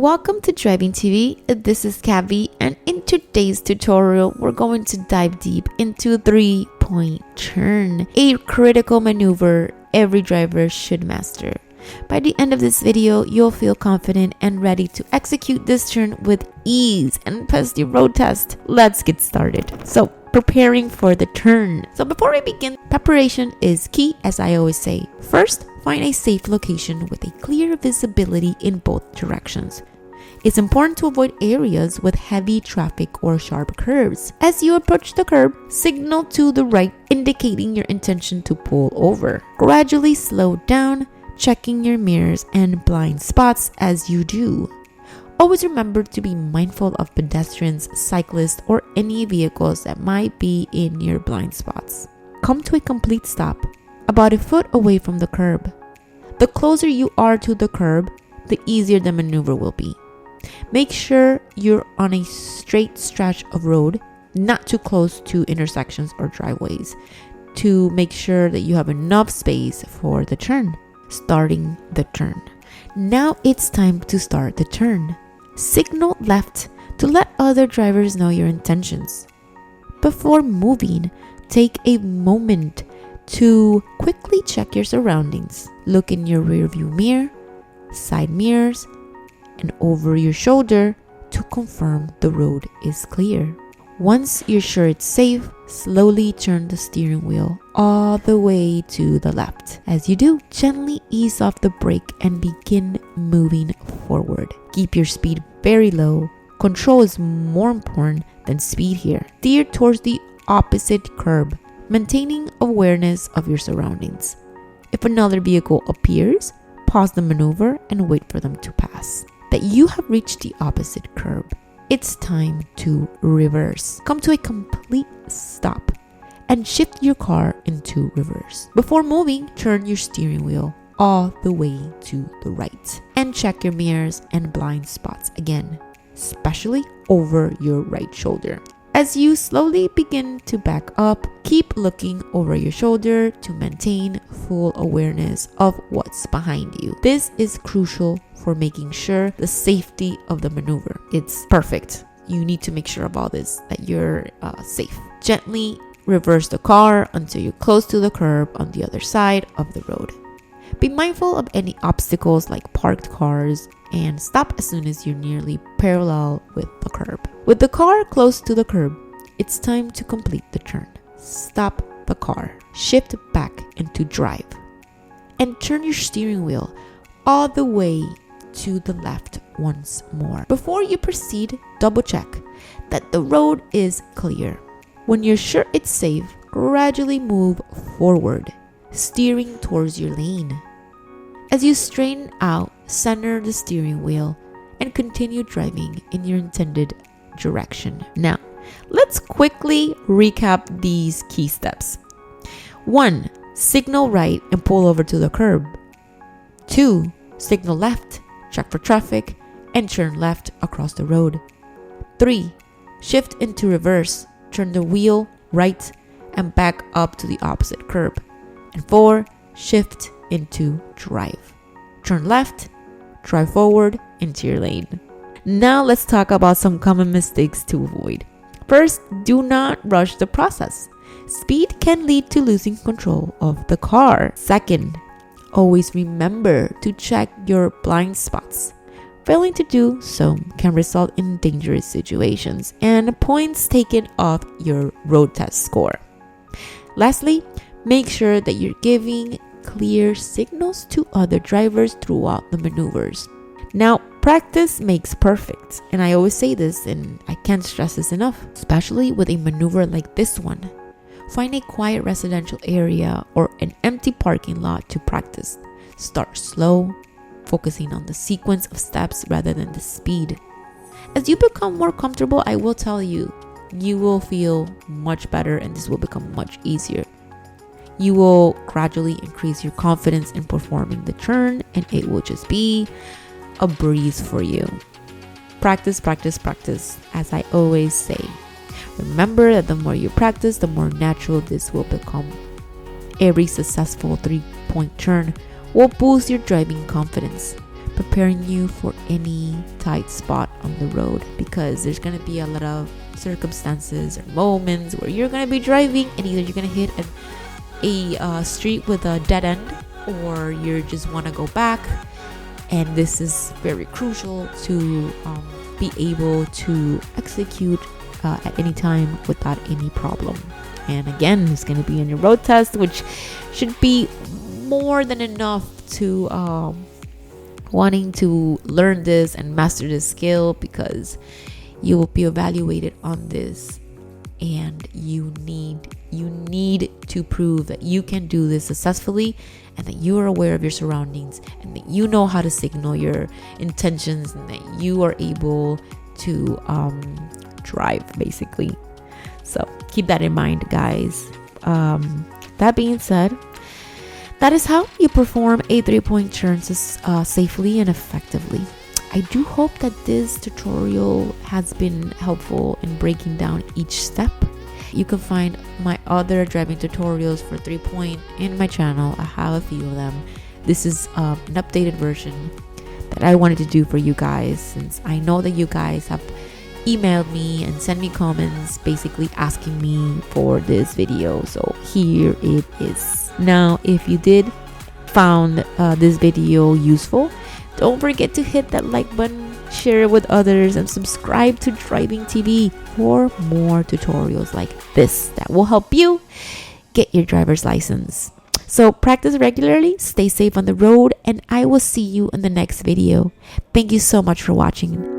Welcome to Driving TV. This is Kavi, and in today's tutorial, we're going to dive deep into 3-point turn, a critical maneuver every driver should master. By the end of this video, you'll feel confident and ready to execute this turn with ease and pass the road test. Let's get started. So, preparing for the turn. So before we begin, preparation is key, as I always say. First, find a safe location with a clear visibility in both directions. It's important to avoid areas with heavy traffic or sharp curves. As you approach the curb, signal to the right, indicating your intention to pull over. Gradually slow down, checking your mirrors and blind spots as you do. Always remember to be mindful of pedestrians, cyclists, or any vehicles that might be in your blind spots. Come to a complete stop, about a foot away from the curb. The closer you are to the curb, the easier the maneuver will be. Make sure you're on a straight stretch of road, not too close to intersections or driveways, to make sure that you have enough space for the turn. Starting the turn. Now it's time to start the turn. Signal left to let other drivers know your intentions. Before moving, take a moment to quickly check your surroundings. Look in your rearview mirror, side mirrors, and over your shoulder to confirm the road is clear. Once you're sure it's safe, slowly turn the steering wheel all the way to the left. As you do, gently ease off the brake and begin moving forward. Keep your speed very low. Control is more important than speed here. Steer towards the opposite curb, maintaining awareness of your surroundings. If another vehicle appears, pause the maneuver and wait for them to pass. That you have reached the opposite curb, it's time to reverse. Come to a complete stop and shift your car into reverse. Before moving, turn your steering wheel all the way to the right and check your mirrors and blind spots again, especially over your right shoulder. As you slowly begin to back up, keep looking over your shoulder to maintain full awareness of what's behind you. This is crucial for making sure the safety of the maneuver. It's perfect. You need to make sure of all this, that you're safe. Gently reverse the car until you're close to the curb on the other side of the road. Be mindful of any obstacles like parked cars and stop as soon as you're nearly parallel with the curb. With the car close to the curb, it's time to complete the turn. Stop the car, shift back into drive, and turn your steering wheel all the way to the left once more. Before you proceed, double check that the road is clear. When you're sure it's safe, gradually move forward, steering towards your lane. As you straighten out, center the steering wheel and continue driving in your intended direction. Now, let's quickly recap these key steps. 1. Signal right and pull over to the curb. 2. Signal left, check for traffic, and turn left across the road. 3. Shift into reverse, turn the wheel right and back up to the opposite curb. And 4. Shift into drive. Turn left, drive forward into your lane. Now let's talk about some common mistakes to avoid. First, do not rush the process. Speed can lead to losing control of the car. Second, always remember to check your blind spots. Failing to do so can result in dangerous situations and points taken off your road test score. Lastly, make sure that you're giving clear signals to other drivers throughout the maneuvers. Now, practice makes perfect, and I always say this and I can't stress this enough, especially with a maneuver like this one. Find a quiet residential area or an empty parking lot to practice. Start slow, focusing on the sequence of steps rather than the speed. As you become more comfortable, I will tell you, you will feel much better and this will become much easier. You will gradually increase your confidence in performing the turn and it will just be a breeze for you. Practice, practice, practice, as I always say. Remember that the more you practice, the more natural this will become. Every successful 3-point turn will boost your driving confidence. preparing you for any tight spot on the road, because there's going to be a lot of circumstances or moments where you're going to be driving and either you're going to hit a street with a dead end, or you just want to go back. And this is very crucial to be able to execute at any time without any problem. And again, it's going to be in your road test, which should be more than enough to wanting to learn this and master this skill, because you will be evaluated on this, and you need to prove that you can do this successfully, and that you are aware of your surroundings, and that you know how to signal your intentions, and that you are able to drive, basically. So keep that in mind, guys. That being said, that is how you perform a 3-point turn safely and effectively. I do hope that this tutorial has been helpful in breaking down each step. You can find my other driving tutorials for 3-point in my channel. I have a few of them. This is an updated version that I wanted to do for you guys, since I know that you guys have emailed me and sent me comments basically asking me for this video. So here it is. Now, if you did found this video useful, don't forget to hit that like button, share it with others, and subscribe to Driving TV for more tutorials like this that will help you get your driver's license. So practice regularly, stay safe on the road, and I will see you in the next video. Thank you so much for watching.